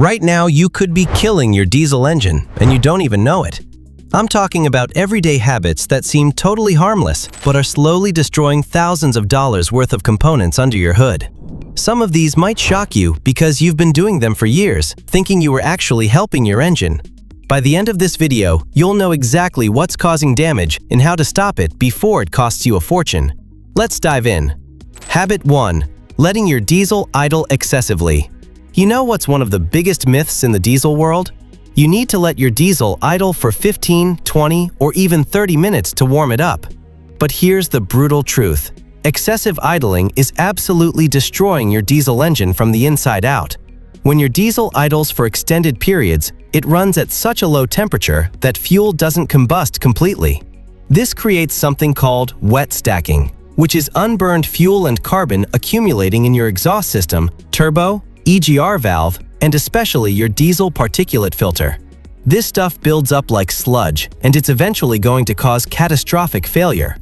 Right now, you could be killing your diesel engine, and you don't even know it. I'm talking about everyday habits that seem totally harmless, but are slowly destroying thousands of dollars worth of components under your hood. Some of these might shock you because you've been doing them for years, thinking you were actually helping your engine. By the end of this video, you'll know exactly what's causing damage and how to stop it before it costs you a fortune. Let's dive in. Habit 1. Letting your diesel idle excessively. You know what's one of the biggest myths in the diesel world? You need to let your diesel idle for 15, 20, or even 30 minutes to warm it up. But here's the brutal truth. Excessive idling is absolutely destroying your diesel engine from the inside out. When your diesel idles for extended periods, it runs at such a low temperature that fuel doesn't combust completely. This creates something called wet stacking, which is unburned fuel and carbon accumulating in your exhaust system, turbo, EGR valve, and especially your diesel particulate filter. This stuff builds up like sludge, and it's eventually going to cause catastrophic failure.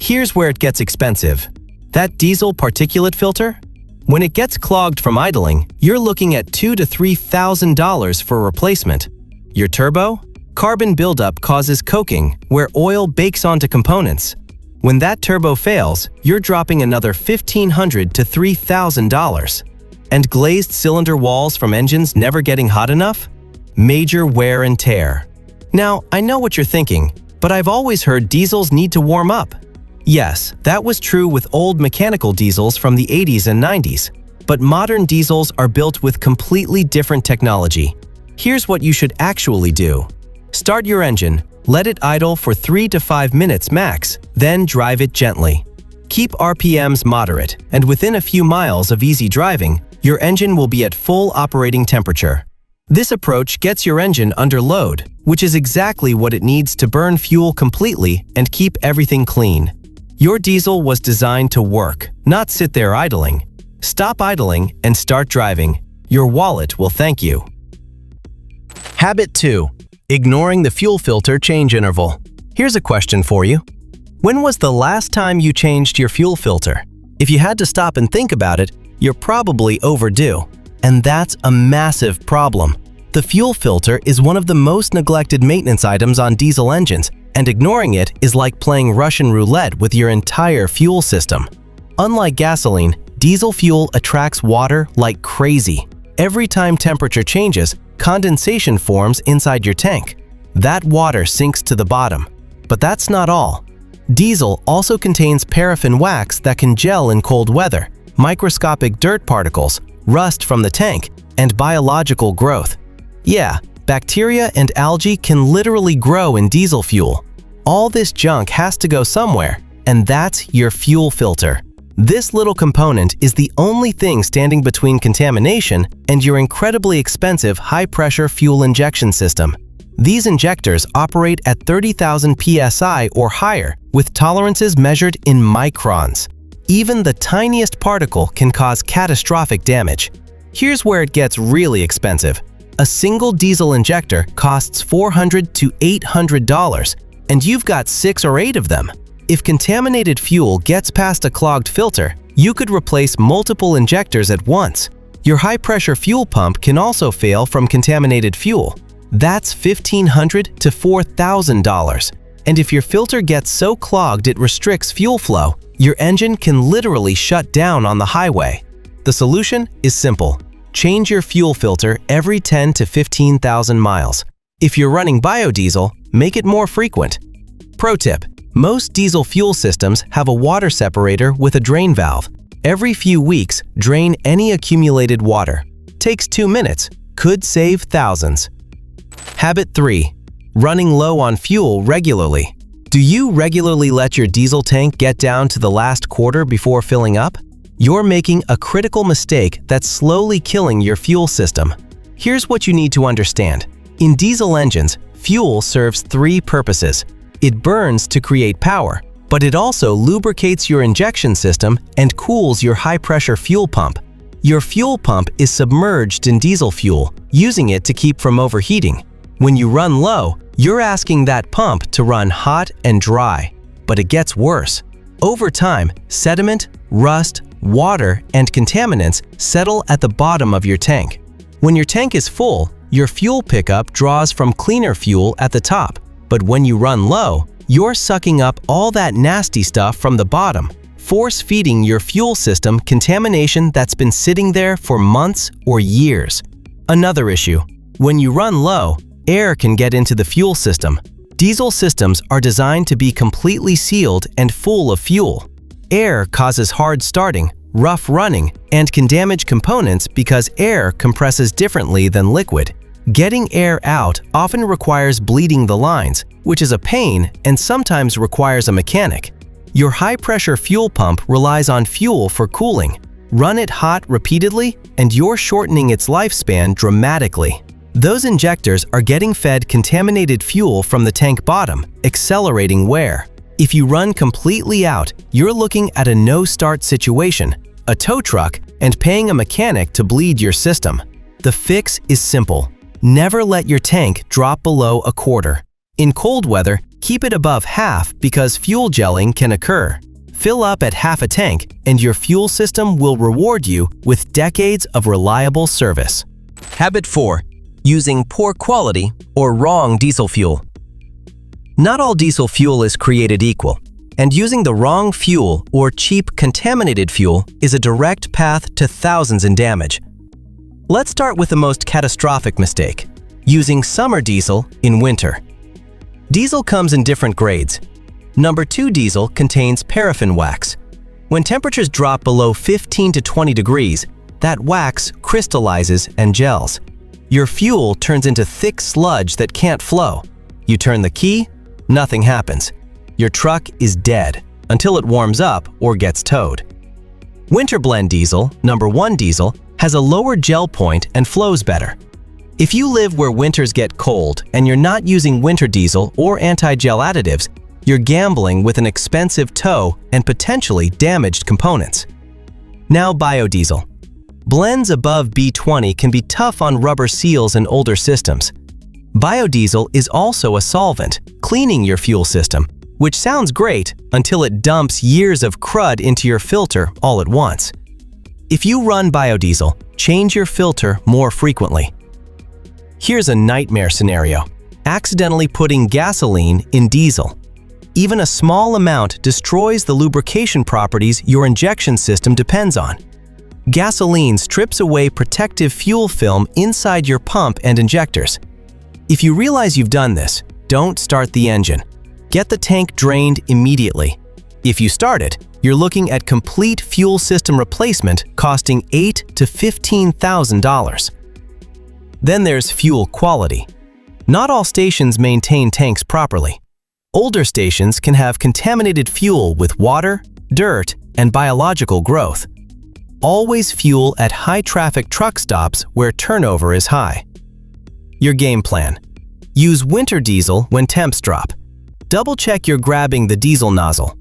Here's where it gets expensive. That diesel particulate filter? When it gets clogged from idling, you're looking at $2,000 to $3,000 for replacement. Your turbo? Carbon buildup causes coking, where oil bakes onto components. When that turbo fails, you're dropping another $1,500 to $3,000. And glazed cylinder walls from engines never getting hot enough? Major wear and tear. Now, I know what you're thinking, but I've always heard diesels need to warm up. Yes, that was true with old mechanical diesels from the 80s and 90s, but modern diesels are built with completely different technology. Here's what you should actually do. Start your engine, let it idle for 3 to 5 minutes max, then drive it gently. Keep RPMs moderate, and within a few miles of easy driving, your engine will be at full operating temperature. This approach gets your engine under load, which is exactly what it needs to burn fuel completely and keep everything clean. Your diesel was designed to work, not sit there idling. Stop idling and start driving. Your wallet will thank you. Habit 2. Ignoring the fuel filter change interval. Here's a question for you. When was the last time you changed your fuel filter? If you had to stop and think about it, you're probably overdue. And that's a massive problem. The fuel filter is one of the most neglected maintenance items on diesel engines, and ignoring it is like playing Russian roulette with your entire fuel system. Unlike gasoline, diesel fuel attracts water like crazy. Every time temperature changes, condensation forms inside your tank. That water sinks to the bottom. But that's not all. Diesel also contains paraffin wax that can gel in cold weather, microscopic dirt particles, rust from the tank, and biological growth. Yeah, bacteria and algae can literally grow in diesel fuel. All this junk has to go somewhere, and that's your fuel filter. This little component is the only thing standing between contamination and your incredibly expensive high-pressure fuel injection system. These injectors operate at 30,000 psi or higher, with tolerances measured in microns. Even the tiniest particle can cause catastrophic damage. Here's where it gets really expensive. A single diesel injector costs $400 to $800, and you've got 6 or 8 of them. If contaminated fuel gets past a clogged filter, you could replace multiple injectors at once. Your high-pressure fuel pump can also fail from contaminated fuel. That's $1,500 to $4,000. And if your filter gets so clogged it restricts fuel flow, your engine can literally shut down on the highway. The solution is simple. Change your fuel filter every 10 to 15,000 miles. If you're running biodiesel, make it more frequent. Pro tip: most diesel fuel systems have a water separator with a drain valve. Every few weeks, drain any accumulated water. Takes 2 minutes, could save thousands. Habit 3. Running low on fuel regularly. Do you regularly let your diesel tank get down to the last quarter before filling up? You're making a critical mistake that's slowly killing your fuel system. Here's what you need to understand. In diesel engines, fuel serves 3 purposes. It burns to create power, but it also lubricates your injection system and cools your high-pressure fuel pump. Your fuel pump is submerged in diesel fuel, using it to keep from overheating. When you run low, you're asking that pump to run hot and dry. But it gets worse. Over time, sediment, rust, water, and contaminants settle at the bottom of your tank. When your tank is full, your fuel pickup draws from cleaner fuel at the top, but when you run low, you're sucking up all that nasty stuff from the bottom, force-feeding your fuel system contamination that's been sitting there for months or years. Another issue: when you run low, air can get into the fuel system. Diesel systems are designed to be completely sealed and full of fuel. Air causes hard starting, rough running, and can damage components because air compresses differently than liquid. Getting air out often requires bleeding the lines, which is a pain and sometimes requires a mechanic. Your high-pressure fuel pump relies on fuel for cooling. Run it hot repeatedly, and you're shortening its lifespan dramatically. Those injectors are getting fed contaminated fuel from the tank bottom, accelerating wear. If you run completely out, you're looking at a no-start situation, a tow truck, and paying a mechanic to bleed your system. The fix is simple. Never let your tank drop below a quarter. In cold weather, keep it above half because fuel gelling can occur. Fill up at half a tank, and your fuel system will reward you with decades of reliable service. Habit 4. Using poor quality or wrong diesel fuel. Not all diesel fuel is created equal, and using the wrong fuel or cheap contaminated fuel is a direct path to thousands in damage. Let's start with the most catastrophic mistake: using summer diesel in winter. Diesel comes in different grades. Number 2 diesel contains paraffin wax. When temperatures drop below 15 to 20 degrees, that wax crystallizes and gels. Your fuel turns into thick sludge that can't flow. You turn the key, nothing happens. Your truck is dead until it warms up or gets towed. Winter blend diesel, number 1 diesel, has a lower gel point and flows better. If you live where winters get cold and you're not using winter diesel or anti-gel additives, you're gambling with an expensive tow and potentially damaged components. Now biodiesel. Blends above B20 can be tough on rubber seals in older systems. Biodiesel is also a solvent, cleaning your fuel system, which sounds great until it dumps years of crud into your filter all at once. If you run biodiesel, change your filter more frequently. Here's a nightmare scenario: accidentally putting gasoline in diesel. Even a small amount destroys the lubrication properties your injection system depends on. Gasoline strips away protective fuel film inside your pump and injectors. If you realize you've done this, don't start the engine. Get the tank drained immediately. If you start it, you're looking at complete fuel system replacement costing $8,000 to $15,000. Then there's fuel quality. Not all stations maintain tanks properly. Older stations can have contaminated fuel with water, dirt, and biological growth. Always fuel at high-traffic truck stops where turnover is high. Your game plan: use winter diesel when temps drop. Double-check you're grabbing the diesel nozzle.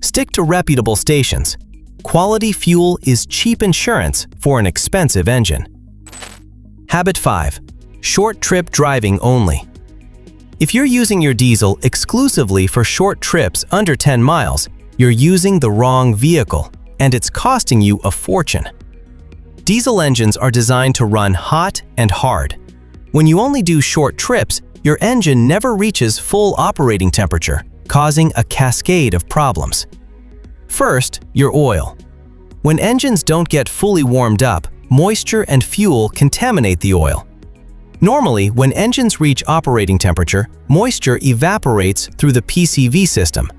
Stick to reputable stations. Quality fuel is cheap insurance for an expensive engine. Habit 5. Short trip driving only. If you're using your diesel exclusively for short trips under 10 miles, you're using the wrong vehicle, and it's costing you a fortune. Diesel engines are designed to run hot and hard. When you only do short trips, your engine never reaches full operating temperature, causing a cascade of problems. First, your oil. When engines don't get fully warmed up, moisture and fuel contaminate the oil. Normally, when engines reach operating temperature, moisture evaporates through the PCV system.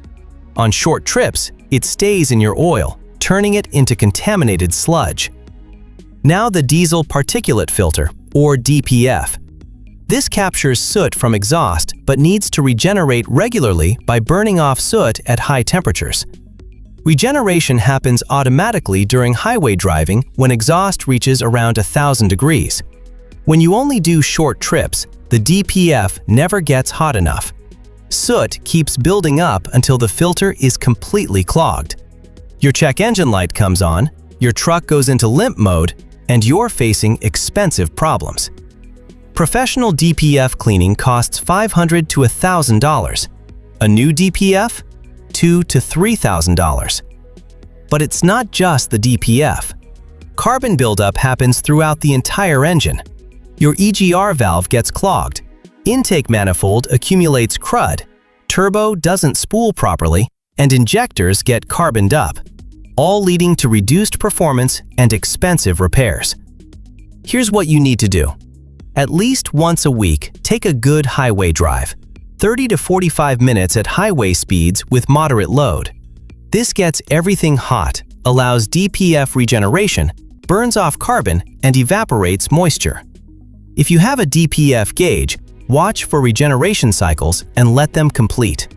On short trips, it stays in your oil, turning it into contaminated sludge. Now the diesel particulate filter, or DPF. This captures soot from exhaust but needs to regenerate regularly by burning off soot at high temperatures. Regeneration happens automatically during highway driving when exhaust reaches around 1,000 degrees. When you only do short trips, the DPF never gets hot enough. Soot keeps building up until the filter is completely clogged. Your check engine light comes on, your truck goes into limp mode, and you're facing expensive problems. Professional DPF cleaning costs $500 to $1,000. A new DPF? $2,000 to $3,000. But it's not just the DPF. Carbon buildup happens throughout the entire engine. Your EGR valve gets clogged, intake manifold accumulates crud, turbo doesn't spool properly, and injectors get carboned up, all leading to reduced performance and expensive repairs. Here's what you need to do. At least once a week, take a good highway drive, 30 to 45 minutes at highway speeds with moderate load. This gets everything hot, allows DPF regeneration, burns off carbon, and evaporates moisture. If you have a DPF gauge, watch for regeneration cycles and let them complete.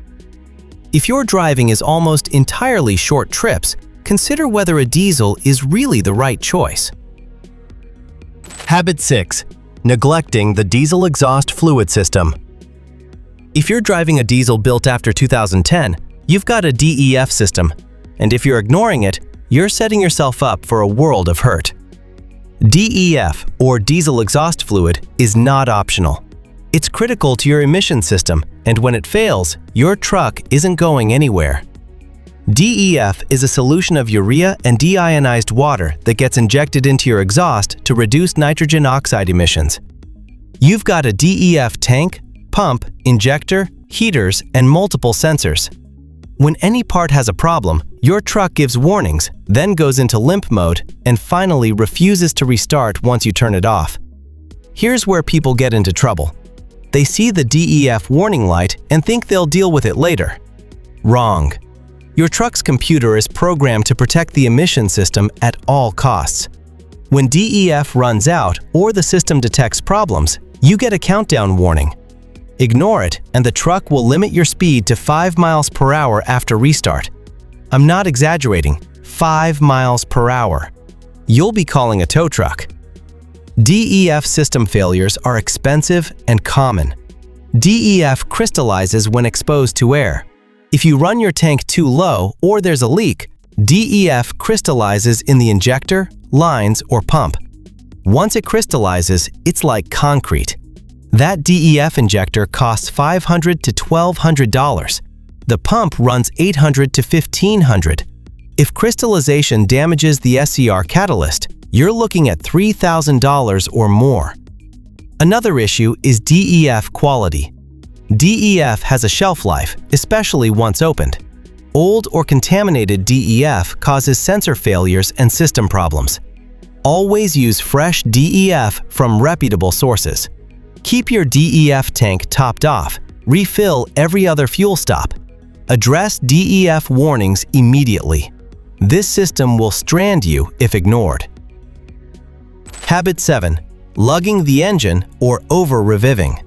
If your driving is almost entirely short trips, consider whether a diesel is really the right choice. Habit 6. Neglecting the diesel exhaust fluid system. If you're driving a diesel built after 2010, you've got a DEF system, and if you're ignoring it, you're setting yourself up for a world of hurt. DEF, or diesel exhaust fluid, is not optional. It's critical to your emission system, and when it fails, your truck isn't going anywhere. DEF is a solution of urea and deionized water that gets injected into your exhaust to reduce nitrogen oxide emissions. You've got a DEF tank, pump, injector, heaters, and multiple sensors. When any part has a problem, your truck gives warnings, then goes into limp mode, and finally refuses to restart once you turn it off. Here's where people get into trouble. They see the DEF warning light and think they'll deal with it later. Wrong. Your truck's computer is programmed to protect the emission system at all costs. When DEF runs out or the system detects problems, you get a countdown warning. Ignore it, and the truck will limit your speed to 5 miles per hour after restart. I'm not exaggerating, 5 miles per hour. You'll be calling a tow truck. DEF system failures are expensive and common. DEF crystallizes when exposed to air. If you run your tank too low or there's a leak, DEF crystallizes in the injector, lines, or pump. Once it crystallizes, it's like concrete. That DEF injector costs $500 to $1,200. The pump runs $800 to $1,500. If crystallization damages the SCR catalyst, you're looking at $3,000 or more. Another issue is DEF quality. DEF has a shelf life, especially once opened. Old or contaminated DEF causes sensor failures and system problems. Always use fresh DEF from reputable sources. Keep your DEF tank topped off. Refill every other fuel stop. Address DEF warnings immediately. This system will strand you if ignored. Habit 7. Lugging the engine or over-reviving.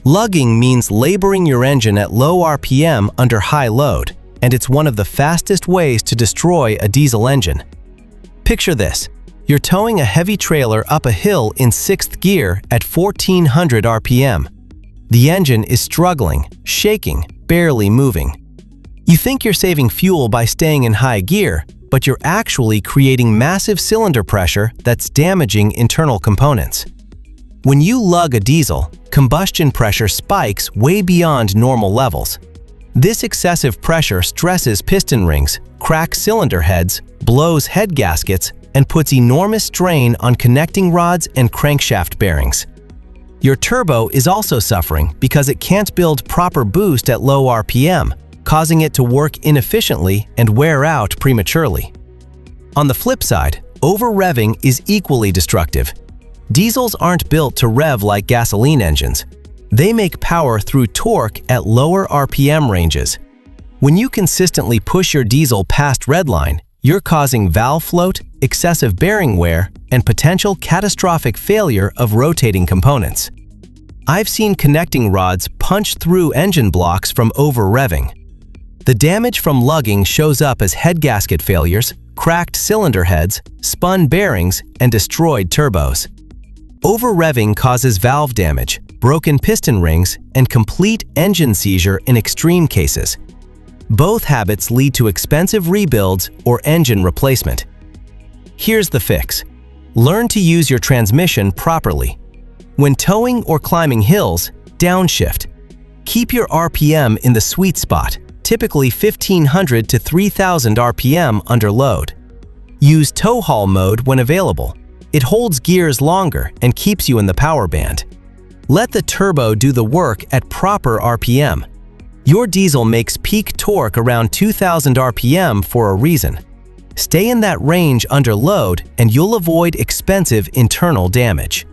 Lugging means laboring your engine at low RPM under high load, and it's one of the fastest ways to destroy a diesel engine. Picture this. You're towing a heavy trailer up a hill in 6th gear at 1400 RPM. The engine is struggling, shaking, barely moving. You think you're saving fuel by staying in high gear, but you're actually creating massive cylinder pressure that's damaging internal components. When you lug a diesel, combustion pressure spikes way beyond normal levels. This excessive pressure stresses piston rings, cracks cylinder heads, blows head gaskets, and puts enormous strain on connecting rods and crankshaft bearings. Your turbo is also suffering because it can't build proper boost at low RPM, causing it to work inefficiently and wear out prematurely. On the flip side, over-revving is equally destructive. Diesels aren't built to rev like gasoline engines. They make power through torque at lower RPM ranges. When you consistently push your diesel past redline, you're causing valve float, excessive bearing wear, and potential catastrophic failure of rotating components. I've seen connecting rods punch through engine blocks from over-revving. The damage from lugging shows up as head gasket failures, cracked cylinder heads, spun bearings, and destroyed turbos. Over-revving causes valve damage, broken piston rings, and complete engine seizure in extreme cases. Both habits lead to expensive rebuilds or engine replacement. Here's the fix. Learn to use your transmission properly. When towing or climbing hills, downshift. Keep your RPM in the sweet spot, typically 1500 to 3000 RPM under load. Use tow haul mode when available. It holds gears longer and keeps you in the power band. Let the turbo do the work at proper RPM. Your diesel makes peak torque around 2000 RPM for a reason. Stay in that range under load and you'll avoid expensive internal damage.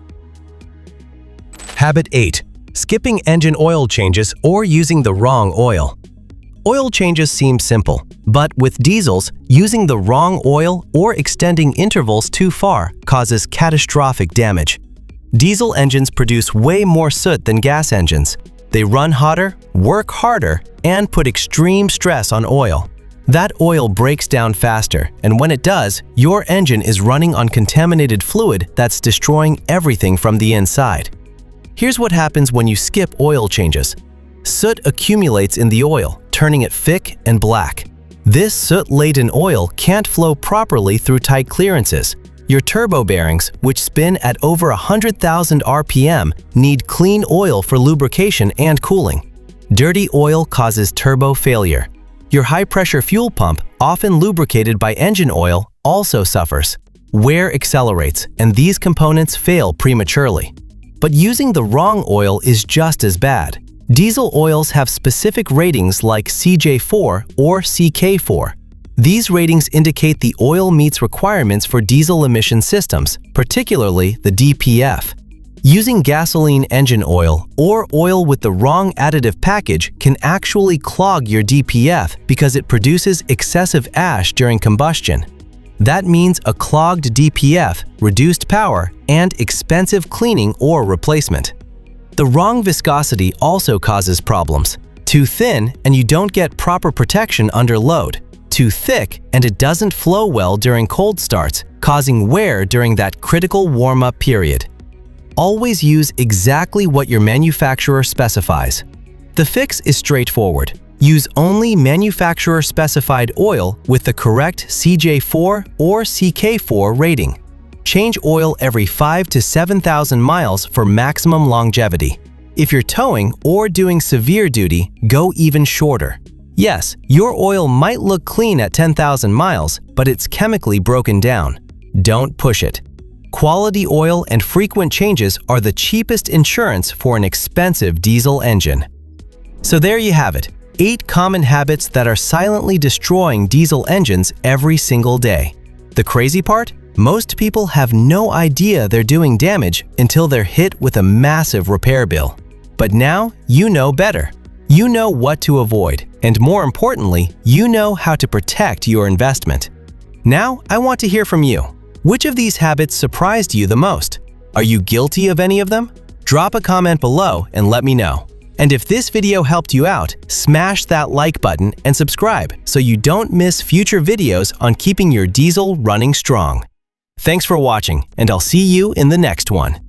Habit 8. Skipping engine oil changes or using the wrong oil. Oil changes seem simple, but with diesels, using the wrong oil or extending intervals too far causes catastrophic damage. Diesel engines produce way more soot than gas engines. They run hotter, work harder, and put extreme stress on oil. That oil breaks down faster, and when it does, your engine is running on contaminated fluid that's destroying everything from the inside. Here's what happens when you skip oil changes. Soot accumulates in the oil, turning it thick and black. This soot-laden oil can't flow properly through tight clearances. Your turbo bearings, which spin at over 100,000 RPM, need clean oil for lubrication and cooling. Dirty oil causes turbo failure. Your high-pressure fuel pump, often lubricated by engine oil, also suffers. Wear accelerates, and these components fail prematurely. But using the wrong oil is just as bad. Diesel oils have specific ratings like CJ4 or CK4. These ratings indicate the oil meets requirements for diesel emission systems, particularly the DPF. Using gasoline engine oil or oil with the wrong additive package can actually clog your DPF because it produces excessive ash during combustion. That means a clogged DPF, reduced power, and expensive cleaning or replacement. The wrong viscosity also causes problems. Too thin and you don't get proper protection under load. Too thick and it doesn't flow well during cold starts, causing wear during that critical warm-up period. Always use exactly what your manufacturer specifies. The fix is straightforward. Use only manufacturer-specified oil with the correct CJ4 or CK4 rating. Change oil every 5,000 to 7,000 miles for maximum longevity. If you're towing or doing severe duty, go even shorter. Yes, your oil might look clean at 10,000 miles, but it's chemically broken down. Don't push it. Quality oil and frequent changes are the cheapest insurance for an expensive diesel engine. So there you have it, 8 common habits that are silently destroying diesel engines every single day. The crazy part? Most people have no idea they're doing damage until they're hit with a massive repair bill. But now you know better. You know what to avoid, and more importantly, you know how to protect your investment. Now, I want to hear from you. Which of these habits surprised you the most? Are you guilty of any of them? Drop a comment below and let me know. And if this video helped you out, smash that like button and subscribe so you don't miss future videos on keeping your diesel running strong. Thanks for watching, and I'll see you in the next one.